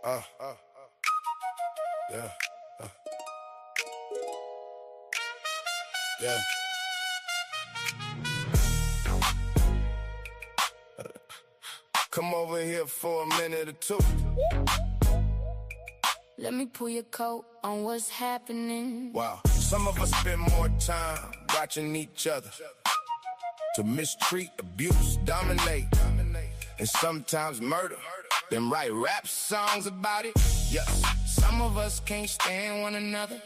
Uh, yeah, yeah. Come over here for a minute or two. Let me pull your coat on what's happening. Wow, some of us spend more time watching each other to mistreat, abuse, dominate, and sometimes murder. Then write rap songs about it. Yes, some of us can't stand one another.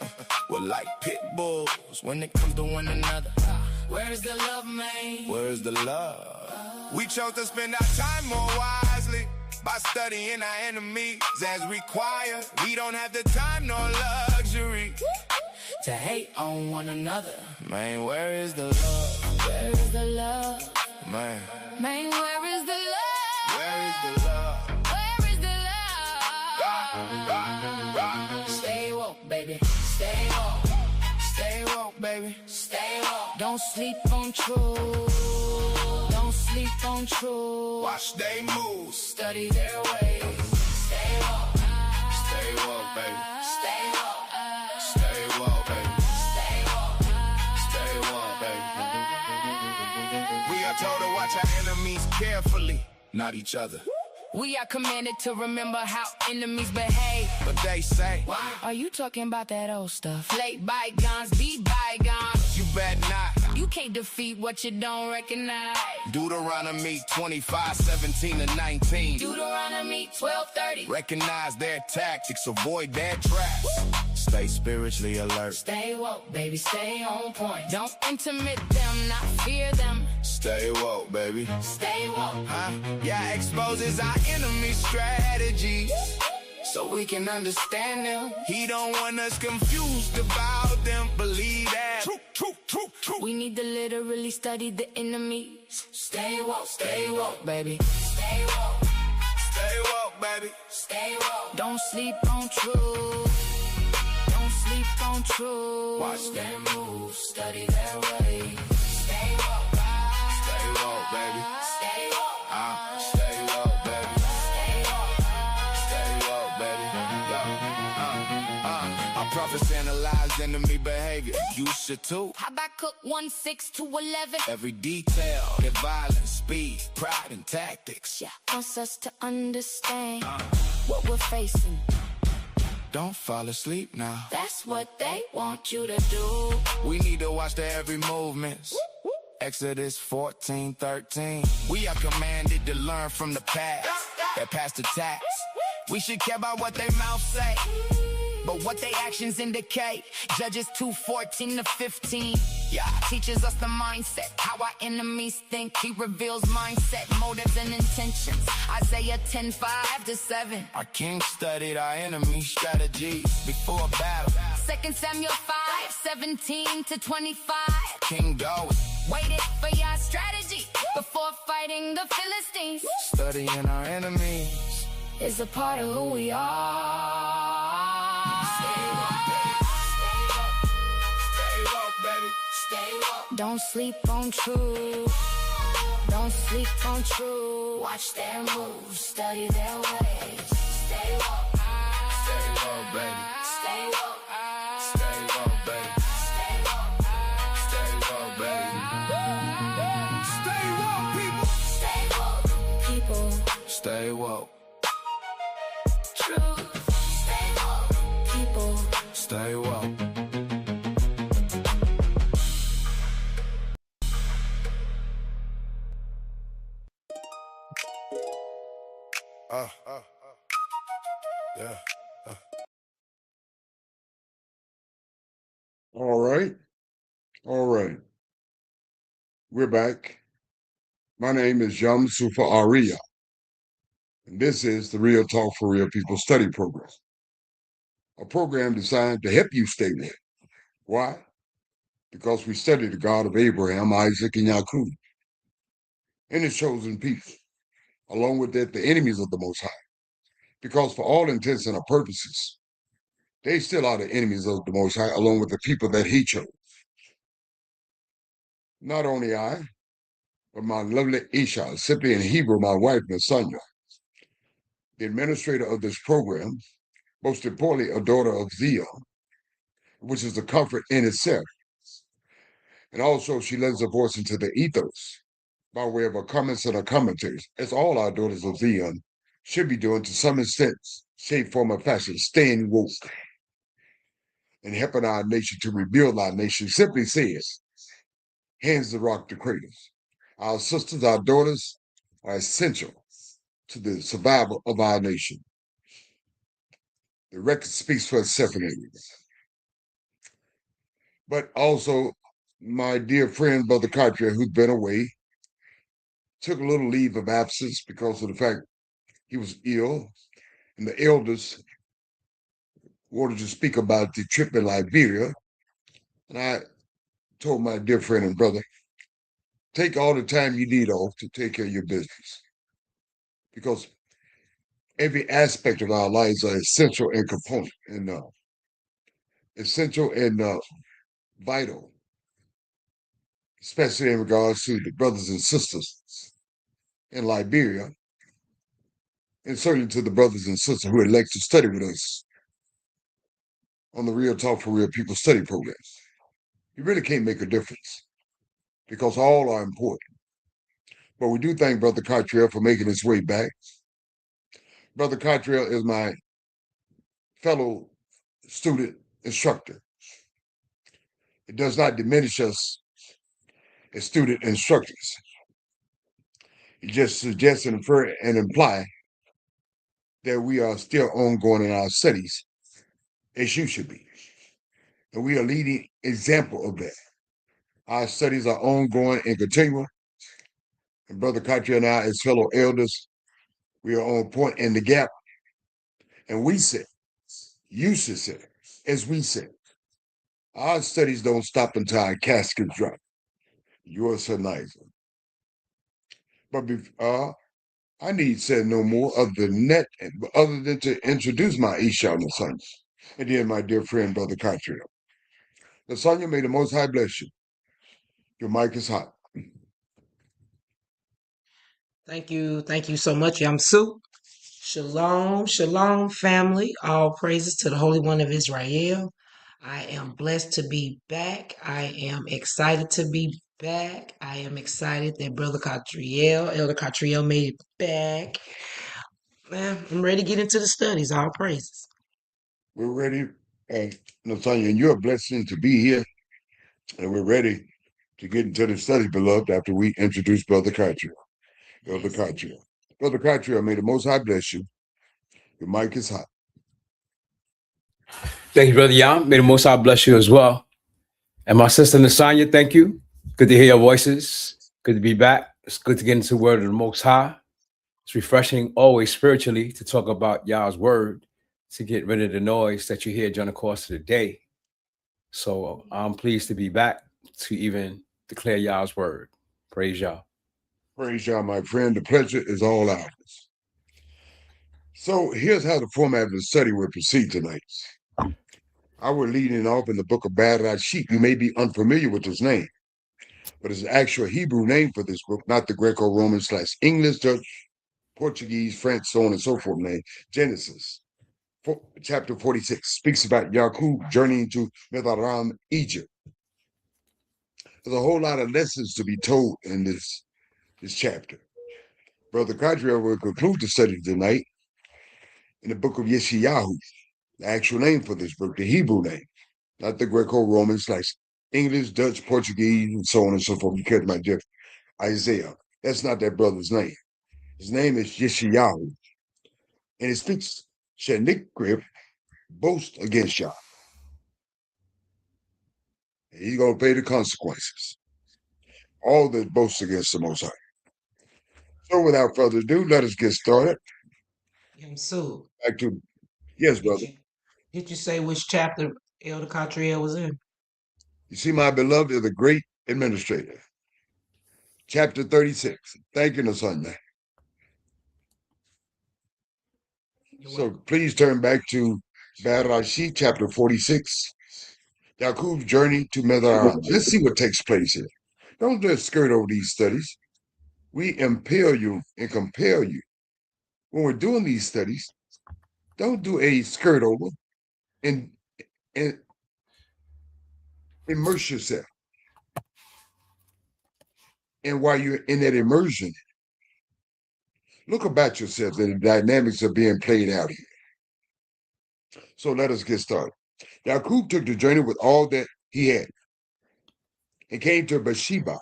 We're like pit bulls when it comes to one another. Where's the love, man? Where's the love? We chose to spend our time more wisely by studying our enemies as required. We don't have the time nor luxury To hate on one another. Man, where is the love? Where is the love? Man, Man, where is the love? where is the love? Where is the love? Stay woke, baby. Stay woke. Stay woke, baby. Stay woke. Don't sleep on truth. Don't sleep on truth. Watch they moves. Study their ways. Stay woke. Stay woke, baby. Stay woke. Stay woke, baby. Stay woke. Stay woke, baby. We are told to watch our enemies carefully, not each other. We are commanded to remember how enemies behave. But they say, Why are you talking about that old stuff? Late bygones, be bygones. you bet not. You can't defeat what you don't recognize. Deuteronomy 25:17-19. Deuteronomy 12:30. Recognize their tactics, avoid their traps. Stay spiritually alert. Stay woke, baby, stay on point. Don't intimidate them, not fear them. Stay woke, baby. Stay woke. Huh? Yeah, exposes our enemy strategies so we can understand them. He don't want us confused about them. Believe that. True. We need to literally study the enemies. Stay woke, baby. Stay woke. Stay woke, baby. Stay woke. Don't sleep on truth. Don't sleep on truth. Watch them move, study their ways. Stay woke. Stay woke, baby. Stay woke. Stay woke, baby. Stay woke. Stay woke, baby. Our prophets analyze enemy behavior. You should too. Habakkuk 1:6-11. Every detail, their violence, speed, pride, and tactics. Yeah, wants us to understand what we're facing. Don't fall asleep now. That's what they want you to do. We need to watch their every movements. Exodus 14:13. We are commanded to learn from the past, their past attacks. We should care about what their mouths say, but what their actions indicate. Judges 2:14-15. Yeah, teaches us the mindset, how our enemies think. He reveals mindset, motives, and intentions. Isaiah 10:5-7. Our king studied our enemy strategies before a battle. 2 Samuel 5:17-25. King David Waited for your strategy before fighting the Philistines. studying our enemies. Is a part of who we are. Stay woke, baby. Stay woke, baby. Stay woke. Don't sleep on truth. Don't sleep on truth. Watch their moves, study their ways. Stay woke. Stay woke, baby. Stay woke. Stay woke, baby. Stay woke. Stay woke, baby. Stay woke, people. Stay woke. People. Stay woke. Truth. Stay woke. People. Stay woke. Yeah. All right. We're back. My name is Jam Sufa Aria, and this is the Real Talk for Real People Study Program, a program designed to help you stay woke. Why? Because we study the God of Abraham, Isaac, and Jacob, and his chosen people, along with that, the enemies of the Most High. Because for all intents and purposes, they still are the enemies of the Most High, along with the people that he chose. Not only I, but my lovely Isha, simply in Hebrew, my wife, Nasanya. the administrator of this program, most importantly, a daughter of Zion, which is a comfort in itself. And also, she lends a voice into the ethos by way of her comments and her commentaries, as all our daughters of Zion should be doing to some extent, shape, form, or fashion, staying woke and helping our nation to rebuild our nation. Simply says, hands the rock to cradles. Our sisters, our daughters are essential to the survival of our nation. The record speaks for itself in everything. But also, my dear friend, Brother Cartier, who's been away, took a little leave of absence because of the fact he was ill, and the elders wanted to speak about the trip in Liberia. And I told my dear friend and brother, take all the time you need off to take care of your business, because every aspect of our lives are essential and component and essential and vital, especially in regards to the brothers and sisters in Liberia, and certainly to the brothers and sisters who elect to study with us on the Real Talk for Real People study program. You really can't make a difference because all are important. But we do thank Brother Cottrell for making his way back. Brother Cottrell is my fellow student instructor. It does not diminish us as student instructors. It just suggests and infer and imply that we are still ongoing in our studies, as you should be. And we are a leading example of that. Our studies are ongoing and continual. And Brother Cottrell and I, as fellow elders, we are on point in the gap. And we said, you should say, as we said, our studies don't stop until our caskets drop. Yours so nice. But I need say no more other than that, other than to introduce my Isha Nasanya, and then my dear friend, Brother Cottrell. Nasanya, may the Most High bless you. Your mic is hot. Thank you so much, Yamsu. Shalom, shalom, family. All praises to the Holy One of Israel. I am blessed to be back. I am excited to be back. I am excited that Brother Catriel, Elder Catriel, made it back. Man, I'm ready to get into the studies. All praises. We're ready, Nasanya, and you're a blessing to be here, and we're ready to get into the study, beloved, after we introduce Brother Cottrell. Brother Cottrell. Brother Cottrell, may the Most High bless you. Your mic is hot. Thank you, Brother Yam. May the Most High bless you as well. And my sister Nasanya, thank you. Good to hear your voices. Good to be back. It's good to get into the word of the Most High. It's refreshing always spiritually to talk about Yah's word, to get rid of the noise that you hear during the course of the day. So I'm pleased to be back to even declare Yah's word. Praise Yah. Praise Yah, my friend. The pleasure is all ours. So here's how the format of the study will proceed tonight. I will leading off in the book of Bereshit. You may be unfamiliar with his name, but it's an actual Hebrew name for this book, not the Greco-Roman / English, Dutch, Portuguese, French, so on and so forth name. Genesis, chapter 46, speaks about Yaakov journeying to Metharam, Egypt. There's a whole lot of lessons to be told in this chapter. Brother Cottrell will conclude the study tonight in the book of Yeshayahu, the actual name for this book, the Hebrew name, not the Greco-Roman / English, Dutch, Portuguese, and so on and so forth. You catch my drift. Isaiah. That's not that brother's name. His name is Yeshayahu. And it speaks Shenikrib, boast against Yah. And he's going to pay the consequences. All that boasts against the Most High. So without further ado, let us get started. Yamsu. Back to, yes, brother. Did you say which chapter Elder Catriel was in? You see, my beloved is a great administrator. Chapter 36. Thank you, Nasanya. So please turn back to Bereshit, chapter 46. Yaakov's journey to Metharam. Let's see what takes place here. Don't just skirt over these studies. We impel you and compel you when we're doing these studies, don't do a skirt over and immerse yourself. And while you're in that immersion, look about yourself that the dynamics are being played out here. So let us get started. Yaqub took the journey with all that he had and came to Beersheba,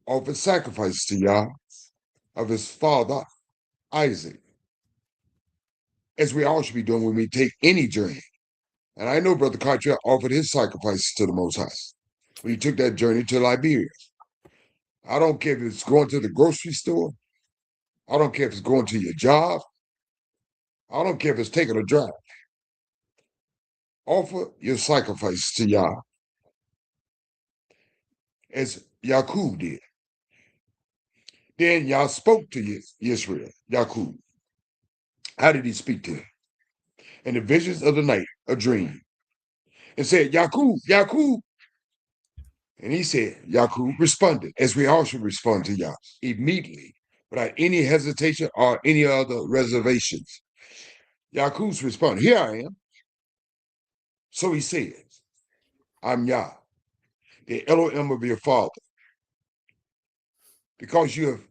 offered sacrifices to Yah of his father Isaac, as we all should be doing when we take any journey. And I know Brother Carter offered his sacrifices to the Most High when he took that journey to Liberia. I don't care if it's going to the grocery store. I don't care if it's going to your job. I don't care if it's taking a drive. Offer your sacrifice to Yah as Yaqub did. Then Yah spoke to Israel, Yaqub. How did he speak to him? In the visions of the night, a dream, and said, Yaqub, Yaqub. And he said, Yaqub responded, as we all should respond to Yah, immediately, without any hesitation or any other reservations. Yaqub's response, here I am. So he says, I'm Yah, the Elohim of your father. Because you have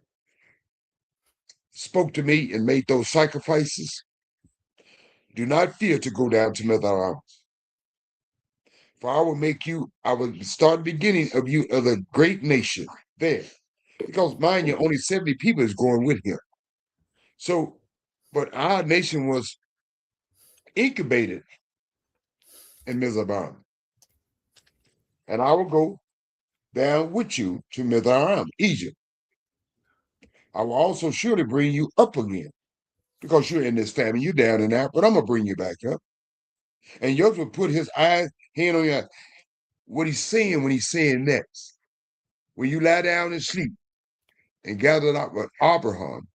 spoke to me and made those sacrifices, do not fear to go down to Mithraim. For I will make you, I will start the beginning of you of a great nation there. Because mind you, only 70 people is going with him. So, but our nation was incubated in Mizraim. And I will go down with you to Mizraim, Egypt. I will also surely bring you up again, because you're in this famine, you're down and out, but I'm going to bring you back up. And Yosef will put his hand on your, what he's saying when he's saying next. When you lie down and sleep and gathered up with Abraham,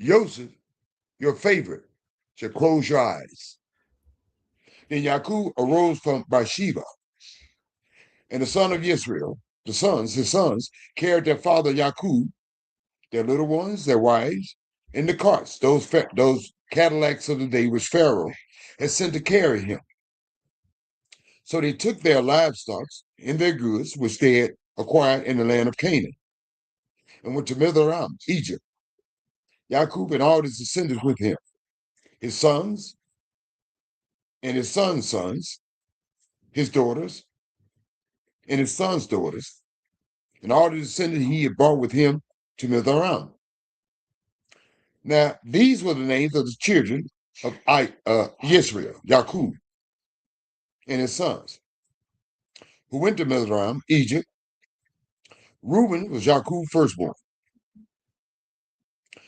Joseph, your favorite, shall close your eyes. Then Yaqub arose from Beersheba, and the son of Israel, his sons, carried their father Yaqub, their little ones, their wives, in the carts, those Cadillacs of the day which Pharaoh had sent to carry him. So they took their livestock and their goods, which they had acquired in the land of Canaan, and went to Mizraim, Egypt. Yaqub and all his descendants with him, his sons and his sons' sons, his daughters and his sons' daughters, and all the descendants he had brought with him to Mizraim. Now, these were the names of the children of Israel, Yaqub, and his sons, who went to Mizraim, Egypt. Reuben was Yaqub's firstborn.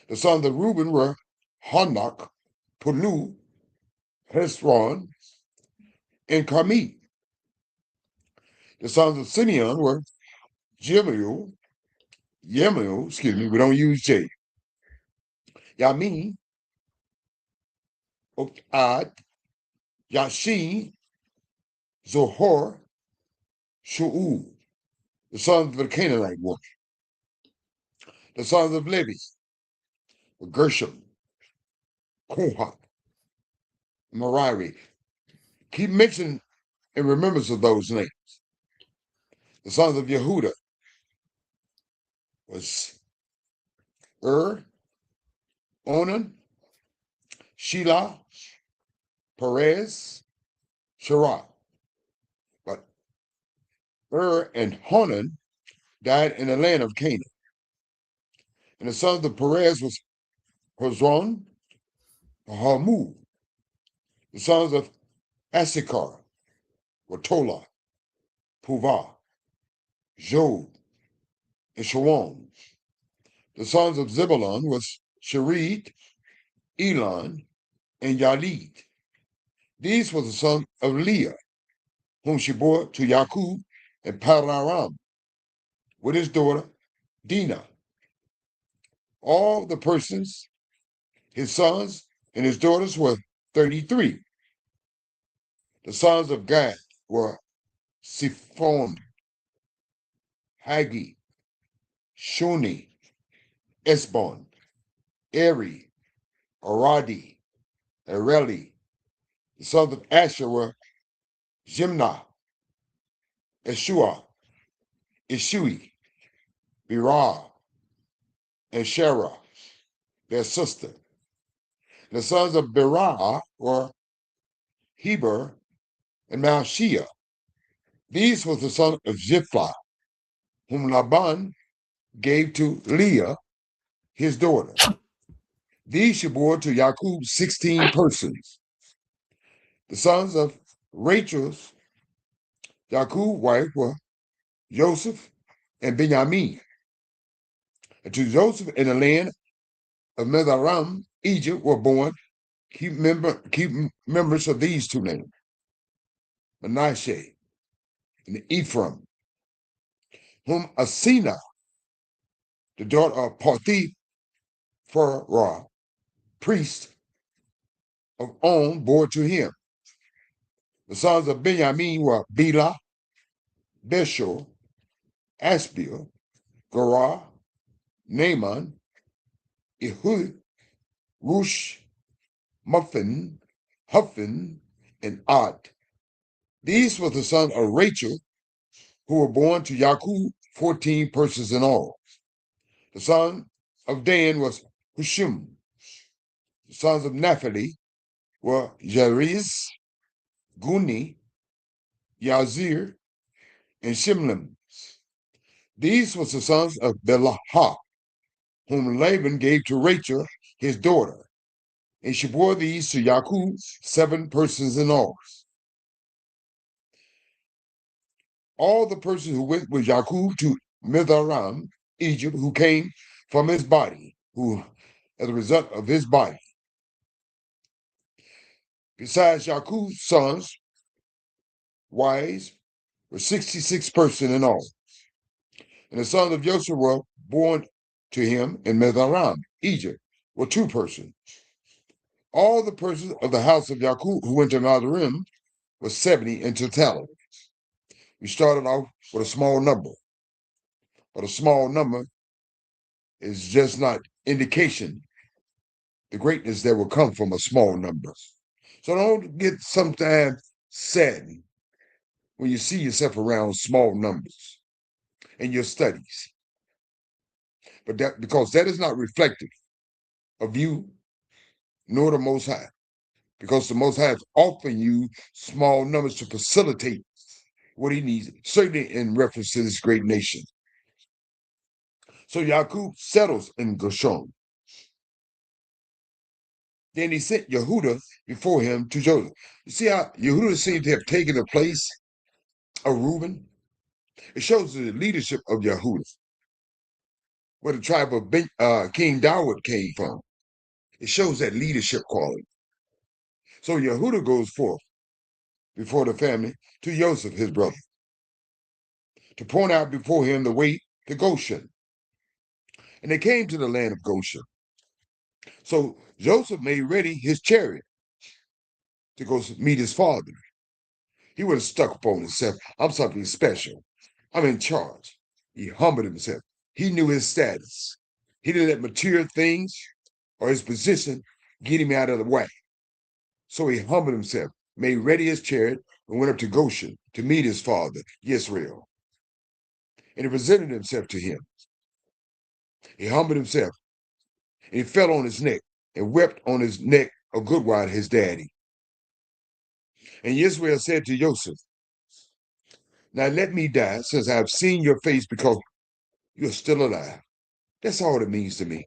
The sons of Reuben were Hanok, Pulu, Hezron, and Carmi. The sons of Simeon were Yemuel, we don't use J, Yamin, Okad, Yashin, Zohor, Shu'u, the sons of the Canaanite woman. The sons of Levi were Gershom, Kohath, Merari. Keep mentioning in remembrance of those names. The sons of Yehuda was Onan, Shelah, Perez, Shirah. But and Honan died in the land of Canaan. And the sons of Perez was Hezron, Hamu. The sons of Issachar were Tola, Puvah, Job, and Shawon. The sons of Zebulun was Sherid, Elon, and Yalid. These were the sons of Leah, whom she bore to Yaqub and Paddan-aram, with his daughter Dinah. All the persons, his sons and his daughters, were 33. The sons of Gad were Siphon, Hagi, Shuni, Esbon, Eri, Aradi, Areli. The sons of Asher were Jimnah, Eshua, Ishui, Birah, and Sherah, their sister. The sons of Berah were Heber and Malchiah. These were the sons of Ziphlah, whom Laban gave to Leah, his daughter. These she bore to Jacob 16 persons. The sons of Rachel's Jacob's wife were Joseph and Benjamin. And to Joseph in the land of Mizraim, Egypt, were born keep members of these two names, Manasseh and Ephraim, whom Asina, the daughter of Potipharah, priest of On, bore to him. The sons of Benjamin were Bela, Beshor, Asbel, Gorah, Naaman, Ehud, Rush, Muffin, Huffin, and Ad. These were the sons of Rachel, who were born to Jacob, 14 persons in all. The son of Dan was Hushim. The sons of Naphtali were Jeriz, Guni, Yazir, and Shimlim. These were the sons of Belahah, whom Laban gave to Rachel, his daughter. And she bore these to Jacob, 7 persons in all. All the persons who went with Jacob to Mizraim, Egypt, who came from his body, who, as a result of his body. Besides Jacob's sons, wives, were 66 persons in all. And the sons of Joseph were born to him in Mizraim, Egypt, were 2 persons. All the persons of the house of Jacob who went to Mizraim were 70 in totality. We started off with a small number, but a small number is just not indication the greatness that will come from a small number. So don't get sometimes saddened when you see yourself around small numbers in your studies. But that because that is not reflective of you nor the Most High. Because the Most High has offered you small numbers to facilitate what he needs, certainly in reference to this great nation. So Jacob settles in Goshen. Then he sent Yehuda before him to Joseph. You see how Yehuda seems to have taken the place of Reuben? It shows the leadership of Yehuda, where the tribe of King Dawud came from. It shows that leadership quality. So Yehuda goes forth before the family to Joseph, his brother, to point out before him the way to Goshen. And they came to the land of Goshen. So Joseph made ready his chariot to go meet his father. He would have stuck upon himself. I'm something special. I'm in charge. He humbled himself. He knew his status. He didn't let material things or his position get him out of the way. So he humbled himself, made ready his chariot, and went up to Goshen to meet his father, Yisrael. And he presented himself to him. He humbled himself, and he fell on his neck and wept on his neck a good while, his daddy. And Yisrael said to Joseph, now let me die, since I've seen your face, because you're still alive. That's all it means to me.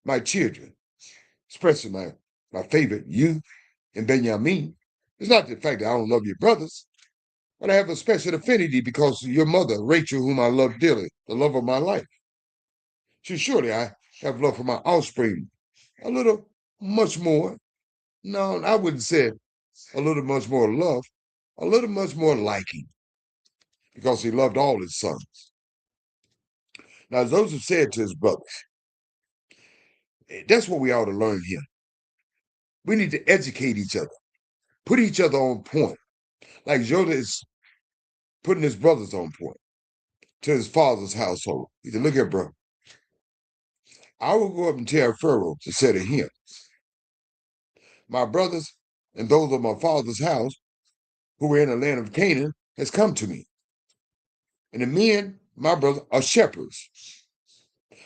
My children, especially my favorite, you and Benjamin. It's not the fact that I don't love your brothers, but I have a special affinity because of your mother, Rachel, whom I love dearly, the love of my life. Surely I have love for my offspring, a little much more. No, I wouldn't say a little much more love, a little much more liking, because he loved all his sons. Now, Joseph said to his brothers, that's what we ought to learn here. We need to educate each other, put each other on point, like Joseph is putting his brothers on point to his father's household. He said, look here, bro, I will go up and tell Pharaoh to say to him, My brothers and those of my father's house who were in the land of Canaan has come to me. And the men, my brothers, are shepherds,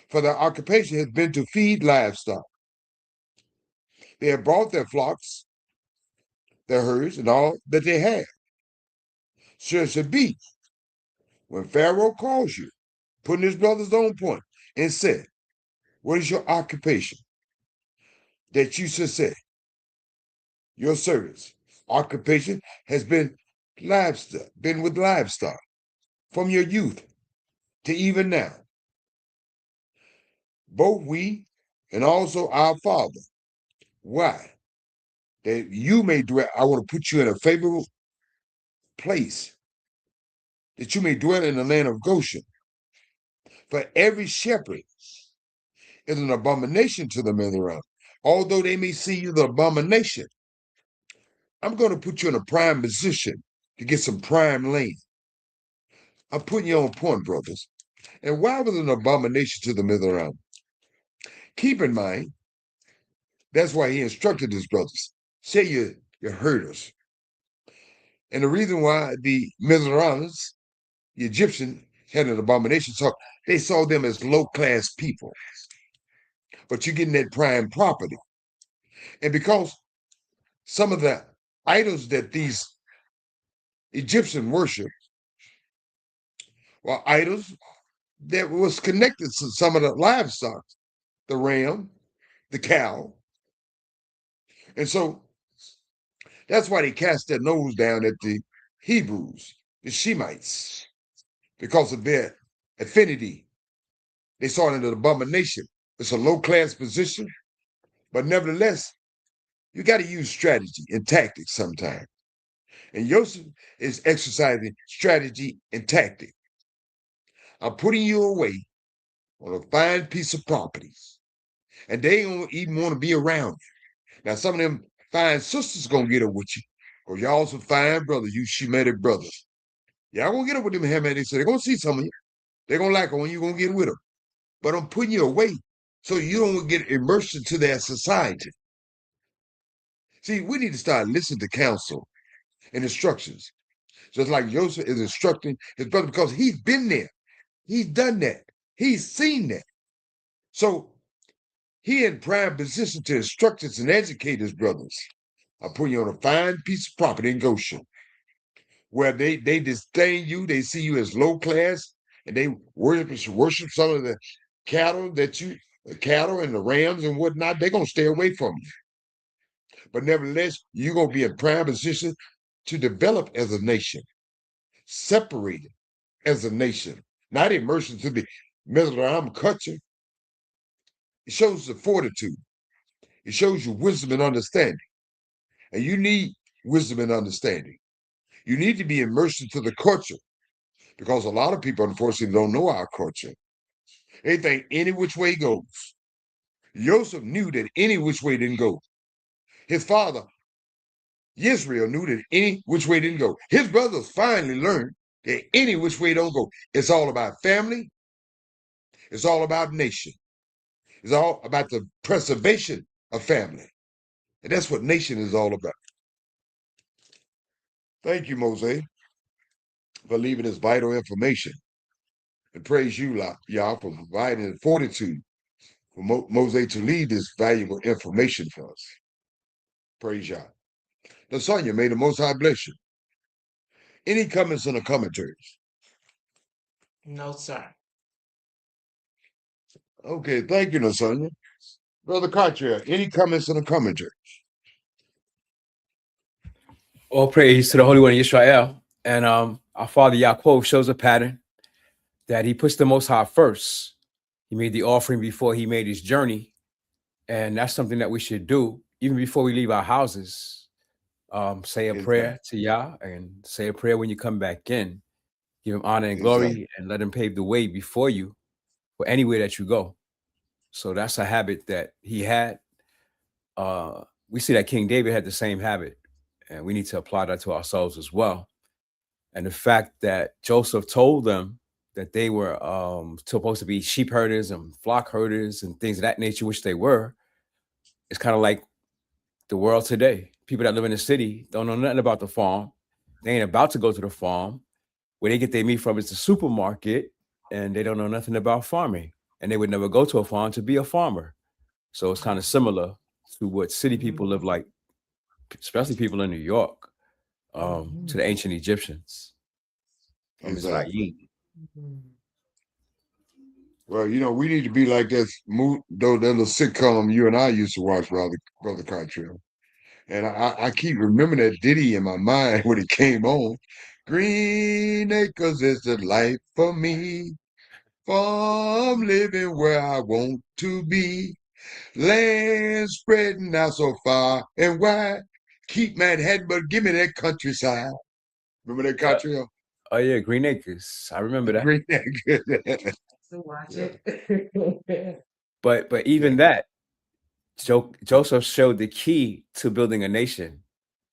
for their occupation has been to feed livestock. They have brought their flocks, their herds, and all that they have. So it should be when Pharaoh calls you, putting his brothers on point, and said, what is your occupation? That you should say, your service, occupation has been livestock, been with livestock from your youth to even now. Both we and also our father. Why? That you may dwell. I want to put you in a favorable place, that you may dwell in the land of Goshen. For every shepherd is an abomination to them in the realm. Although they may see you the abomination, I'm going to put you in a prime position to get some prime land. I'm putting you on point, brothers. And why was it an abomination to them in the realm? Keep in mind, that's why he instructed his brothers. Say you're herders. And the reason why the Mizraimites, the Egyptian, had an abomination, so they saw them as low-class people. But you're getting that prime property. And because some of the idols that these Egyptians worship were idols that was connected to some of the livestock, the ram, the cow. And so that's why they cast their nose down at the Hebrews, the Shemites, because of their affinity. They saw it as an abomination. It's a low-class position, but nevertheless, you got to use strategy and tactics sometimes. And Joseph is exercising strategy and tactic. I'm putting you away on a fine piece of property, and they don't even want to be around you. Now, some of them fine sisters gonna get up with you, because y'all some fine brothers, you Shemitic brothers. Y'all gonna get up with them Hamites, so they're gonna see some of you. They're gonna like them when you're gonna get with them. But I'm putting you away so you don't get immersed into their society. See, we need to start listening to counsel and instructions, just like Joseph is instructing his brother, because he's been there. He's done that. He's seen that. So he in prime position to instruct us and educate his brothers. I put you on a fine piece of property in Goshen, where they disdain you, they see you as low class, and they worship some of the cattle and the rams and whatnot. They're gonna stay away from you. But nevertheless, you're gonna be in prime position to develop as a nation, separated as a nation, not immersed into the Mizraim culture. It shows the fortitude. It shows you wisdom and understanding. And you need wisdom and understanding. You need to be immersed into the culture, because a lot of people, unfortunately, don't know our culture. They think any which way goes. Joseph knew that any which way didn't go. His father, Israel, knew that any which way didn't go. His brothers finally learned that any which way don't go. It's all about family. It's all about nation. It's all about the preservation of family. And that's what nation is all about. Thank you, Mose, for leaving this vital information. And praise you, y'all, for providing the fortitude for Mose to lead this valuable information for us. Praise y'all. Nasanya, may the Most High bless you. Any comments on the commentaries? No, sir. Okay, thank you, Nasanya. Brother Cartier, any comments on the commentaries? All praise to the Holy One of Israel. And our father Yaakov shows a pattern that he puts the Most High first. He made the offering before he made his journey. And that's something that we should do even before we leave our houses. Say a prayer to Yah and say a prayer when you come back in. Give him honor and glory and let him pave the way before you for anywhere that you go. So that's a habit that he had. We see that King David had the same habit, and we need to apply that to ourselves as well. And the fact that Joseph told them that they were supposed to be sheep herders and flock herders and things of that nature, which they were, it's kind of like the world today. People that live in the city don't know nothing about the farm. They ain't about to go to the farm. Where they get their meat from is the supermarket, and they don't know nothing about farming. And they would never go to a farm to be a farmer. So it's kind of similar to what city people live like, especially people in New York, to the ancient Egyptians. Exactly. Well, you know, we need to be like that little sitcom you and I used to watch, Brother Cottrell. And I keep remembering that ditty in my mind when it came on. Green Acres is the life for me. Farm living where I want to be. Land spreading out so far and wide. Keep Manhattan, but give me that countryside. Remember that Cottrell? Oh yeah, Green Acres. I remember that. Green Acres. To watch Yeah. it. But even that, Joseph showed the key to building a nation.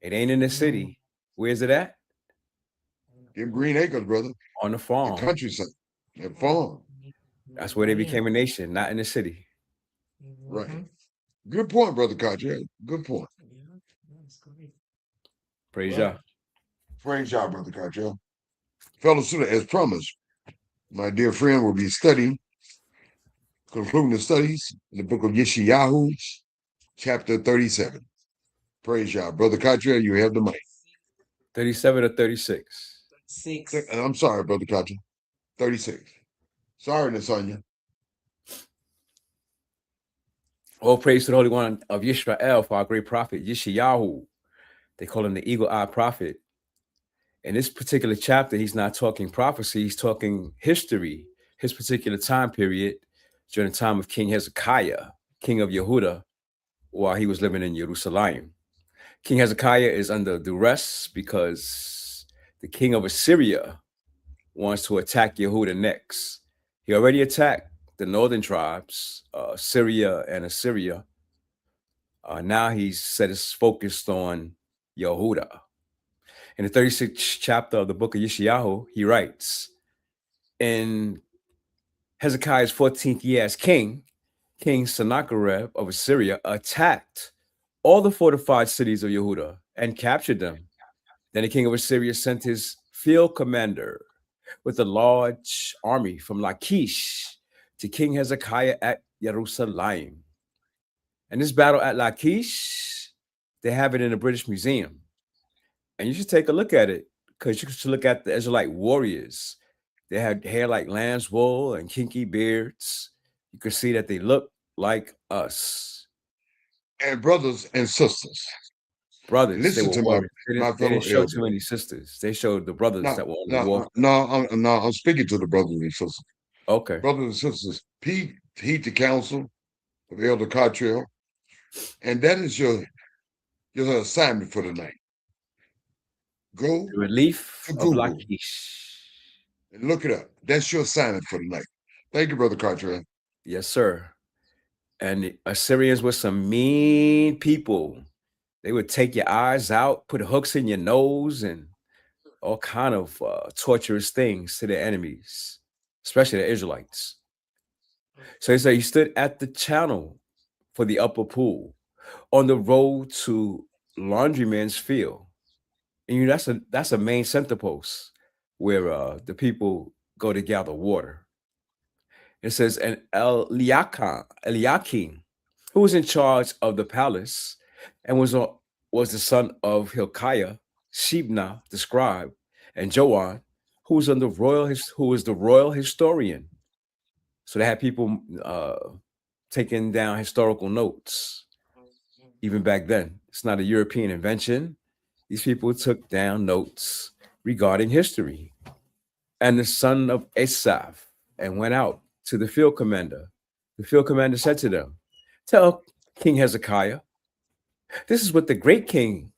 It ain't in the city. Where's it at? Them Green Acres, brother. On the The farm. countryside. That farm. That's where they became a nation, not in the city. Right. Good point, Brother Cottrell. Good point. Yeah, that's great. Praise Well, Yah. Praise y'all, Brother Cottrell. Fellow student, as promised, my dear friend will be concluding the studies in the book of Yeshayahu, chapter 37. Praise y'all. Brother Cottrell, you have the mic. 37 or 36. 6. I'm sorry, Brother Cottrell. 36. Sorry, Nasanya. All praise to the Holy One of Yisrael for our great prophet, Yeshayahu. They call him the eagle-eyed prophet. In this particular chapter, he's not talking prophecy, he's talking history, his particular time period during the time of King Hezekiah, king of Yehuda, while he was living in Jerusalem. King Hezekiah is under duress because the king of Assyria wants to attack Yehuda next. He already attacked the northern tribes, Syria and Assyria. Now he's set his focus on Yehuda. In the 36th chapter of the book of Yeshayahu, he writes, in Hezekiah's 14th year as king, King Sennacherib of Assyria attacked all the fortified cities of Yehuda and captured them. Then the king of Assyria sent his field commander with a large army from Lachish to King Hezekiah at Jerusalem. And this battle at Lachish, they have it in the British Museum. And you should take a look at it, because you should look at the Israelite warriors. They had hair like lamb's wool and kinky beards. You could see that they look like us. And brothers and sisters. Brothers, Listen they to were warriors. my They fellow didn't show elder. too many sisters. They showed the brothers that were on the war. I'm speaking to the brothers and sisters. Okay. Brothers and sisters, heed the counsel of Elder Cottrell. And that is your assignment for tonight. Go The relief to of Google Lachish. and look it up. That's your assignment for tonight. Thank you, Brother Cottrell. Yes, sir. And the Assyrians were some mean people. They would take your eyes out, put hooks in your nose, and all kind of torturous things to their enemies, especially the Israelites. So he said he stood at the channel for the upper pool on the road to Laundryman's Field. And you know, that's a main center post where the people go to gather water. It says, and Eliakim, who was in charge of the palace and was the son of Hilkiah, Shebna, the scribe, and Joan, who was the royal historian. So they had people taking down historical notes. Even back then, it's not a European invention. These people took down notes regarding history. And the son of Asaph, and went out to the field commander. The field commander said to them, tell King Hezekiah, this is what the great king,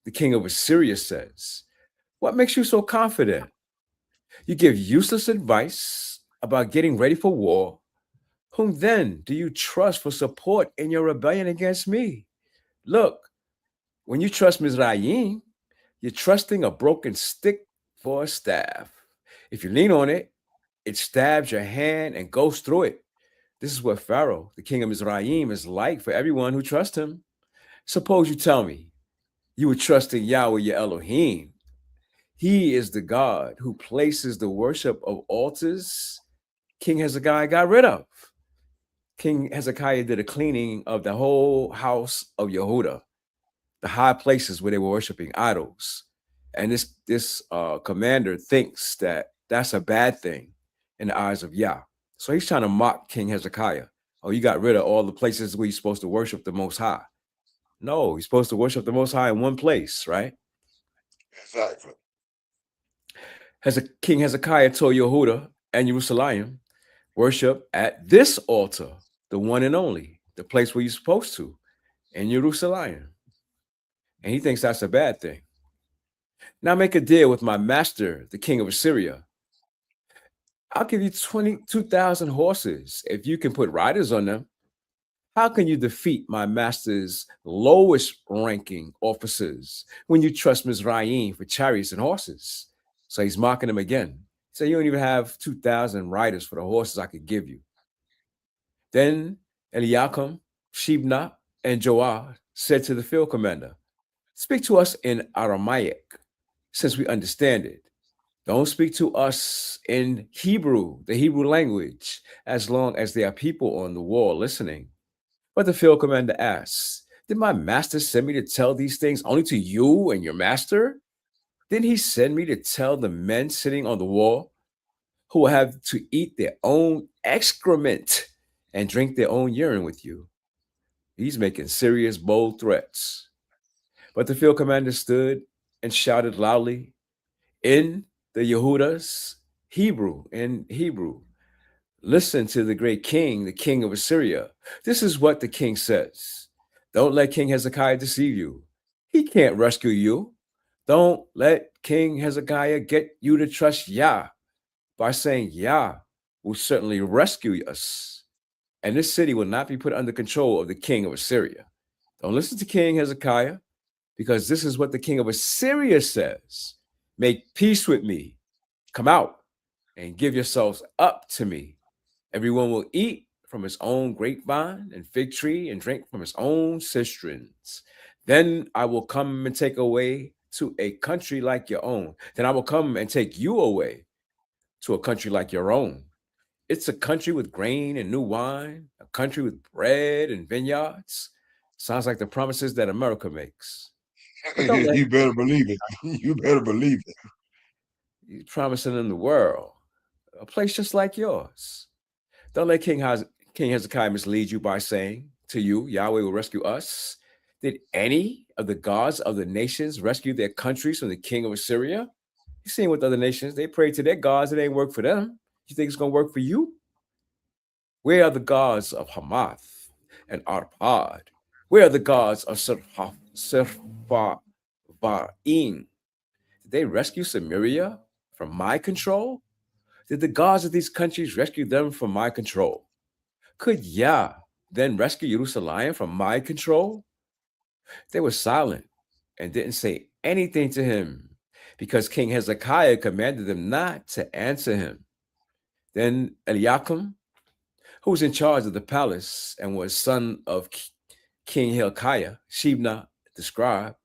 the king of Assyria, says. What makes you so confident? You give useless advice about getting ready for war. Whom then do you trust for support in your rebellion against me? Look, when you trust Mizraim, you're trusting a broken stick for a staff. If you lean on it, it stabs your hand and goes through it. This is what Pharaoh, the king of Mizraim, is like for everyone who trusts him. Suppose you tell me you would trust in Yahweh your Elohim. He is the God who places the worship of altars King Hezekiah got rid of. King Hezekiah did a cleaning of the whole house of Yehuda, the high places where they were worshiping idols. And this commander thinks that that's a bad thing in the eyes of Yah. So he's trying to mock King Hezekiah. Oh, you got rid of all the places where you're supposed to worship the Most High. No, you're supposed to worship the Most High in one place, right? Exactly. King Hezekiah told Yehuda and Jerusalem, worship at this altar, the one and only, the place where you're supposed to, in Jerusalem. And he thinks that's a bad thing. Now make a deal with my master, the king of Assyria. I'll give you 22,000 horses if you can put riders on them. How can you defeat my master's lowest ranking officers when you trust Mizraim for chariots and horses? So he's mocking him again. So you don't even have 2,000 riders for the horses I could give you. Then Eliakim, Shebna, and Joah said to the field commander, speak to us in Aramaic, since we understand it. Don't speak to us in Hebrew, the Hebrew language, as long as there are people on the wall listening. But the field commander asks, did my master send me to tell these things only to you and your master? Didn't he send me to tell the men sitting on the wall who will have to eat their own excrement and drink their own urine with you? He's making serious, bold threats. But the field commander stood and shouted loudly in the Yehuda's Hebrew, listen to the great king, the king of Assyria. This is what the king says. Don't let King Hezekiah deceive you. He can't rescue you. Don't let King Hezekiah get you to trust Yah by saying Yah will certainly rescue us. And this city will not be put under control of the king of Assyria. Don't listen to King Hezekiah, because this is what the king of Assyria says. Make peace with me. Come out and give yourselves up to me. Everyone will eat from his own grapevine and fig tree and drink from his own cisterns. Then I will come and take away to a country like your own. Then I will come and take you away to a country like your own. It's a country with grain and new wine, a country with bread and vineyards. Sounds like the promises that America makes. You better believe it. You better believe it. He's promising them the world, a place just like yours. Don't let King Hezekiah mislead you by saying to you, Yahweh will rescue us. Did any of the gods of the nations rescue their countries from the king of Assyria? You've seen with other nations, they pray to their gods, it ain't work for them. You think it's going to work for you? Where are the gods of Hamath and Arpad? Where are the gods of Sepharvaim? Did they rescue Samaria from my control? Did the gods of these countries rescue them from my control? Could Yah then rescue Jerusalem from my control? They were silent and didn't say anything to him because King Hezekiah commanded them not to answer him. Then Eliakim, who was in charge of the palace and was son of King Hilkiah, Shebna the scribe,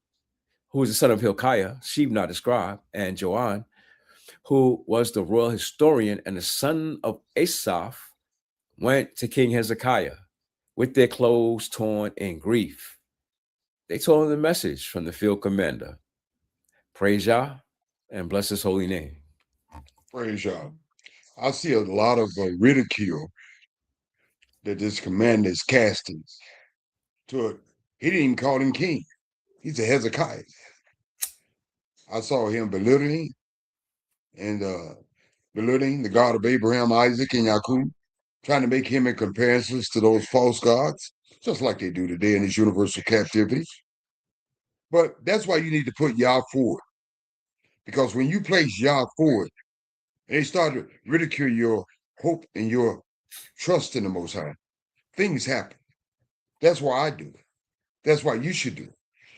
who was the son of Hilkiah, Shebna the scribe, and Joanne, who was the royal historian and the son of Asaph, went to King Hezekiah with their clothes torn in grief. They told him the message from the field commander. Praise Yah and bless his holy name. Praise Yah. I see a lot of ridicule that this commander is casting to it. He didn't even call him king. He's a Hezekiah. I saw him belittling the God of Abraham, Isaac, and Jacob, trying to make him in comparisons to those false gods, just like they do today in this universal captivity. But that's why you need to put Yah forward. Because when you place Yah forward, and they start to ridicule your hope and your trust in the Most High, things happen. That's why I do it. That's why you should do it.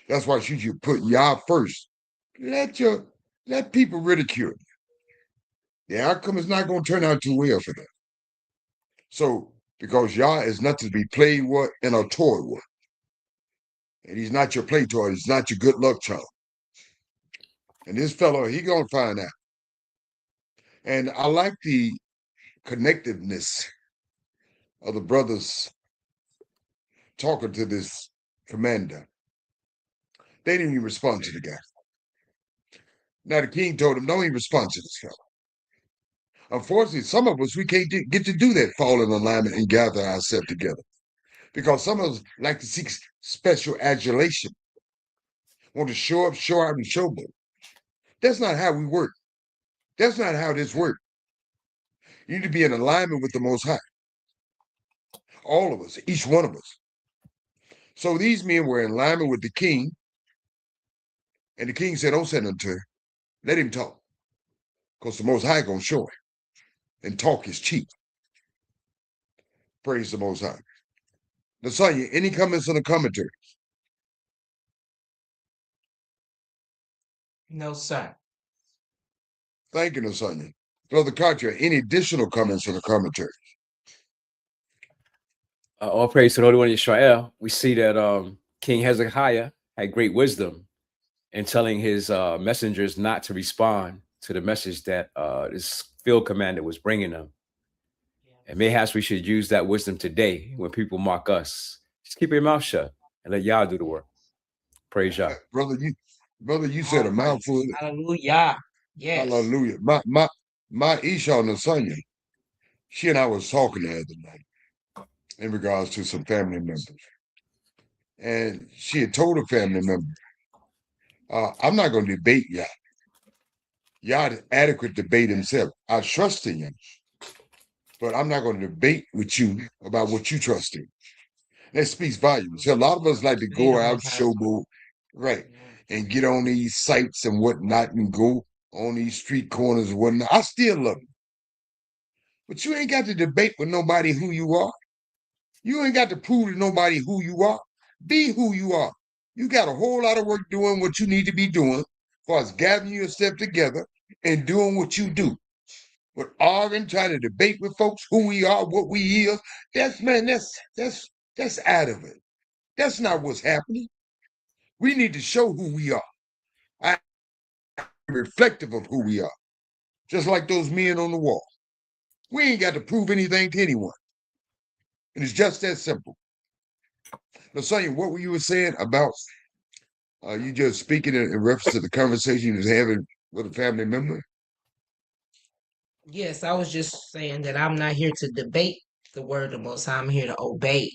That's why you should put Yah first. Let people ridicule you. The outcome is not going to turn out too well for them. So, because Yah is nothing to be played with and a toy with. And he's not your play toy. He's not your good luck charm. And this fellow, he gonna find out. And I like the connectiveness of the brothers talking to this commander. They didn't even respond to the guy. Now the king told him, don't even respond to this fellow. Unfortunately, some of us, we can't get to do that, fall in alignment and gather ourselves together. Because some of us like to seek special adulation, want to show up, show out, and showboat. That's not how we work. That's not how this works. You need to be in alignment with the Most High. All of us, each one of us. So these men were in alignment with the king. And the king said, don't say nothing to him. Let him talk. Because the Most High going to show him. And talk is cheap. Praise the Most High. Nasanya, any comments on the commentary? No, sir. Thank you, Nasanya. Brother Katya, any additional comments on the commentary? All praise to the Holy One of Israel. We see that King Hezekiah had great wisdom in telling his messengers not to respond to the message that this field commander was bringing them. And mayhaps we should use that wisdom today when people mock us. Just keep your mouth shut and let Yah do the work. Praise Yah. Brother, you said a mouthful. Hallelujah. Yes. Hallelujah. My Isha Nasanya, she and I was talking the other night in regards to some family members. And she had told a family member, I'm not going to debate Yah. Yah is adequate to debate himself. I trust in him. But I'm not going to debate with you about what you trust in. That speaks volumes. So a lot of us like to go out, showboat, right, and get on these sites and whatnot and go on these street corners and whatnot. I still love you. But you ain't got to debate with nobody who you are. You ain't got to prove to nobody who you are. Be who you are. You got a whole lot of work doing what you need to be doing as far as gathering yourself together and doing what you do. But arguing, trying to debate with folks who we are, what we is, that's out of it. That's not what's happening. We need to show who we are. I'm reflective of who we are. Just like those men on the wall. We ain't got to prove anything to anyone. And it's just that simple. Now, Sonia, what were you saying about you just speaking in reference to the conversation you was having with a family member? Yes, I was just saying that I'm not here to debate the word of the Most High. I'm here to obey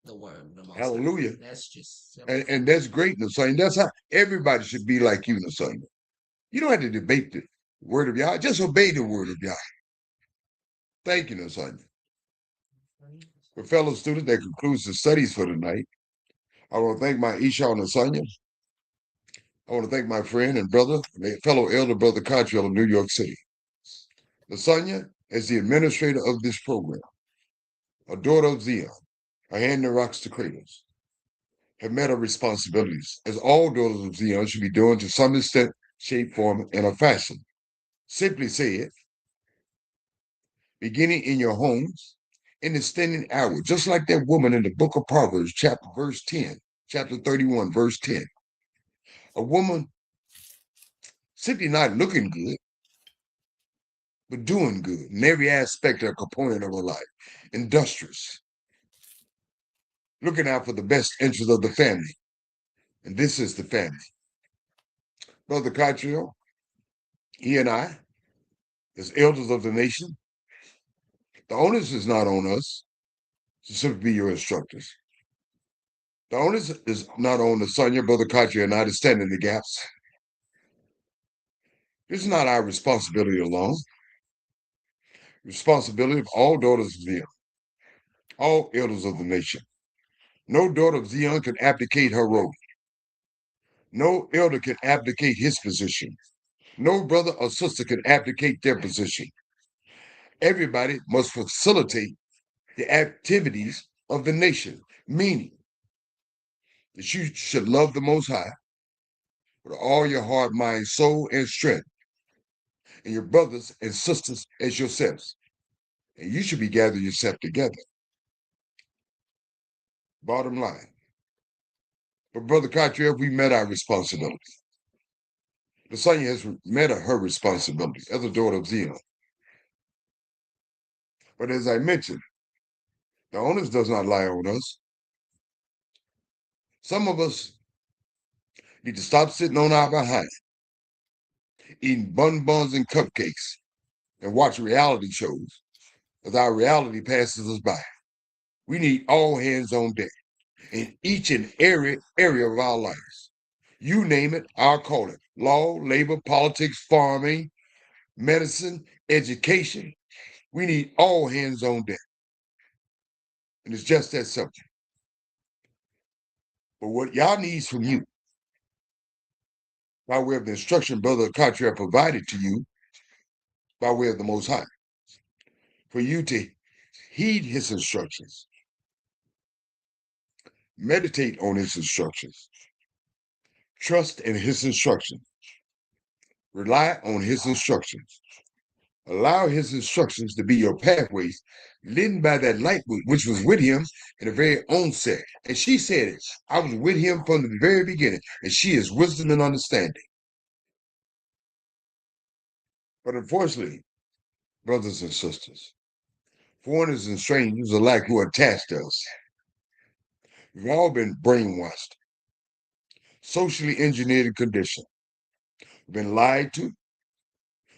the word of the Most High. Hallelujah. That's just simple. And that's great, Nasanya. That's how everybody should be like you, Nasanya. You don't have to debate the word of Yah. Just obey the word of Yah. Thank you, Nasanya. For fellow students, that concludes the studies for tonight. I want to thank my Isha Nasanya. I want to thank my friend and brother, fellow elder brother Cottrell of New York City. Nasanya, as the administrator of this program, a daughter of Zion, a hand that rocks the cradles, have met her responsibilities, as all daughters of Zion should be doing to some extent, shape, form, and or fashion. Simply say it, beginning in your homes, in the standing hour, just like that woman in the book of Proverbs, chapter 31, verse 10. A woman simply not looking good, but doing good in every aspect or component of her life. Industrious. Looking out for the best interest of the family. And this is the family. Brother Cottrell, he and I, as elders of the nation, the onus is not on us to simply be your instructors. The onus is not on the son, your brother Cottrell, and I to stand in the gaps. This is not our responsibility alone. Responsibility of all daughters of Zion, all elders of the nation. No daughter of Zion can abdicate her role. No elder can abdicate his position. No brother or sister can abdicate their position. Everybody must facilitate the activities of the nation, meaning that you should love the Most High with all your heart, mind, soul, and strength, and your brothers and sisters as yourselves. And you should be gathering yourself together. Bottom line, But Brother Cottrell, we met our responsibility. Lasagna has met her responsibility as a daughter of Zion. But as I mentioned, the onus does not lie on us. Some of us need to stop sitting on our behind, eating buns and cupcakes, and watch reality shows as our reality passes us by. We need all hands on deck in each and every area of our lives. You name it, I'll call it. Law, labor, politics, farming, medicine, education. We need all hands on deck. And it's just that simple. But what y'all needs from you, by way of the instruction Brother Cottrell provided to you, by way of the Most High, for you to heed his instructions, meditate on his instructions, trust in his instructions, rely on his instructions, allow his instructions to be your pathways, leading by that light which was with him in the very onset. And she said it, I was with him from the very beginning, and she is wisdom and understanding. But unfortunately, brothers and sisters, foreigners and strangers alike who are attached to us, we've all been brainwashed, socially engineered and conditioned. We've been lied to.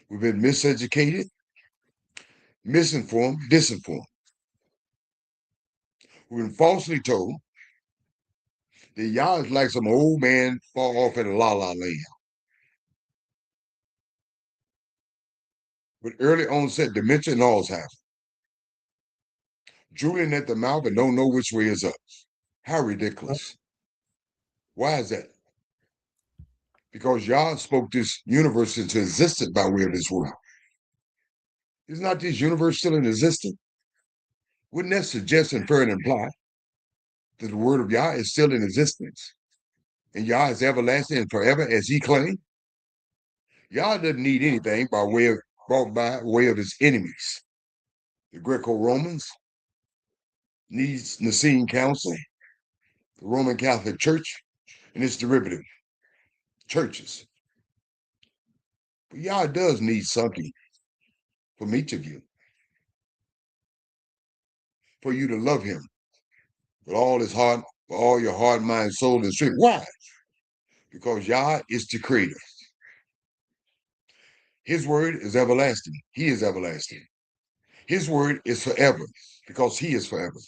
We've been miseducated, misinformed, disinformed. We've been falsely told that y'all is like some old man fall off in a la-la land. With early onset dementia and Alzheimer's. Drooling at the mouth and don't know which way is up. How ridiculous. Why is that? Because y'all spoke this universe into existence by way of this world. Is not this universe still in existence? Wouldn't that suggest, infer, and imply that the word of Yah is still in existence? And Yah is everlasting and forever, as he claimed? Yah doesn't need anything by way of brought by way of his enemies. The Greco-Romans needs Nicene Council, the Roman Catholic Church, and its derivative churches. But Yah does need something from each of you. For you to love him with all his heart, with all your heart, mind, soul, and strength. Why? Because Yah is the creator. His word is everlasting. He is everlasting. His word is forever because he is forever.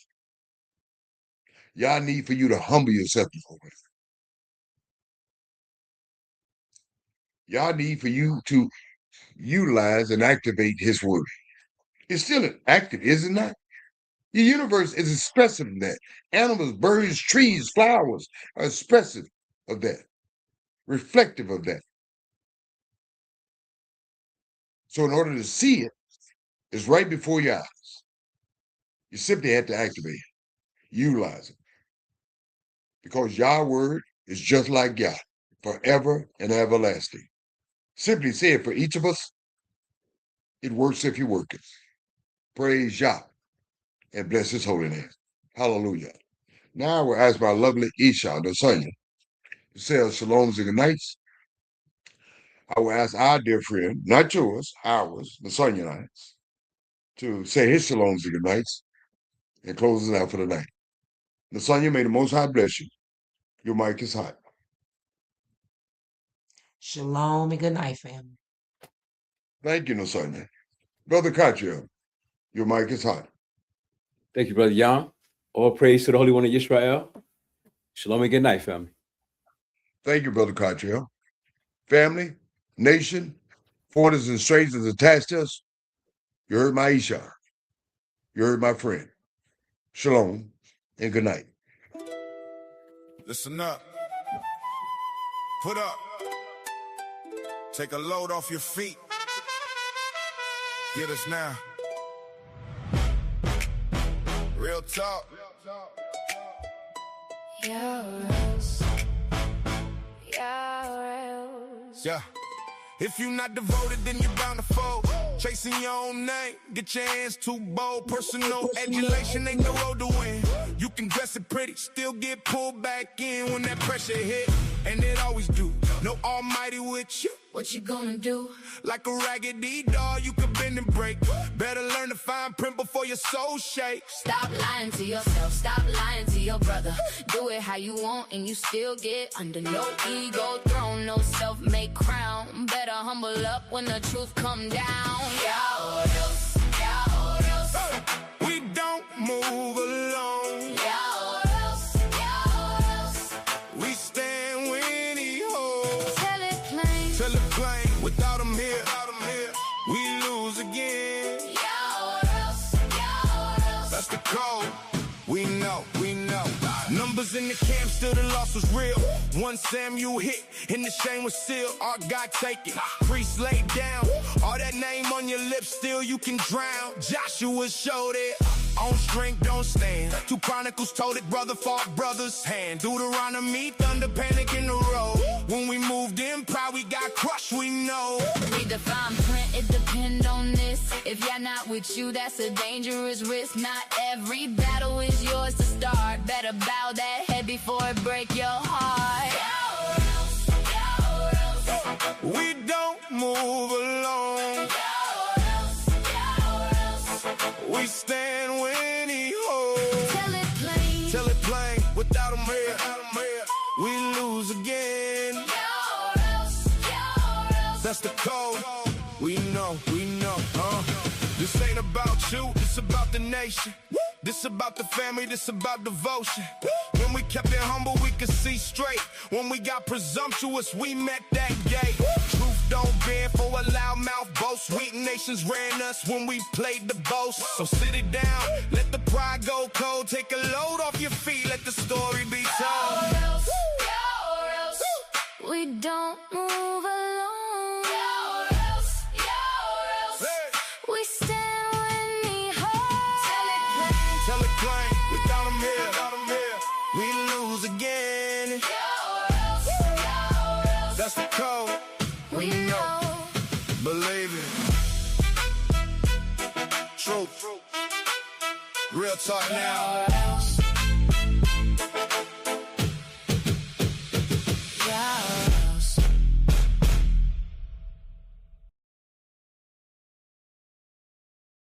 Yah need for you to humble yourself before him. Yah need for you to utilize and activate his word. It's still active, is it not? The universe is expressive of that. Animals, birds, trees, flowers are expressive of that, reflective of that. So in order to see it, it's right before your eyes. You simply have to activate it, utilize it. Because Yah's word is just like Yah, forever and everlasting. Simply say it for each of us, it works if you work it. Praise Yah and bless his holy name. Hallelujah. Now I will ask my lovely Isha, the Sonia, to say her shaloms and good nights. I will ask our dear friend, not yours, ours, the Sonia and I, to say his shaloms and good nights and close it out for the night. Nasanya, may the Most High bless you. Your mic is hot. Shalom and good night, family. Thank you, Nasanya. Brother Cottrell, your mic is hot. Thank you, Brother Young. All praise to the Holy One of Israel. Shalom and good night, family. Thank you, Brother Cottrell. Family, nation, foreigners and strangers attached to us, you heard my Isha. You heard my friend. Shalom and good night. Listen up. Put up. Take a load off your feet. Get us now. Real talk. Yours. Yeah. If you're not devoted, then you're bound to fold. Chasing your own name, get your hands too bold. Personal adulation ain't the road to win. You can dress it pretty, still get pulled back in when that pressure hit. And it always do. No almighty with you. What you gonna do? Like a raggedy doll, you can bend and break. Better learn to fine print before your soul shakes. Stop lying to yourself, stop lying to your brother. Do it how you want and you still get under. No ego throne, no self-made crown. Better humble up when the truth come down. Yeah, what else? Yeah, what else? We don't move alone. Yeah, what else? Yeah, what else? We stand when he holds. Tell it plain. Tell it plain, without him here, we lose again. Yeah, what else? Yeah, what else? That's the code. We know, we know. Numbers in the camp, still the loss was real. One Samuel hit, and the shame was sealed. Our God taken, priest laid down. All that name on your lips, still you can drown. Joshua showed it. On strength, don't stand. 2 Chronicles told it, brother fought brother's hand. Deuteronomy, thunder, panic in the road. When we moved in, pride, we got crushed, we know. Redefine print, it depend on this. If y'all not with you, that's a dangerous risk. Not every battle is yours to start. Better bow that head before it break your heart. We don't move alone. We stand when he holds. Tell it plain. Tell it plain, without him here, we lose again. That's the code. We know, This ain't about you, this about the nation. This about the family, this about devotion. When we kept it humble, we could see straight. When we got presumptuous, we met that gate. Truth don't bend for a loudmouth boast. Weak nations ran us when we played the boast. So sit it down, let the pride go cold. Take a load off your feet, let the story be told. We don't move alone. We stand when he holds. Tell it plain, without him here, we lose again. That's the code. We know. Believe it. Truth. Real talk now.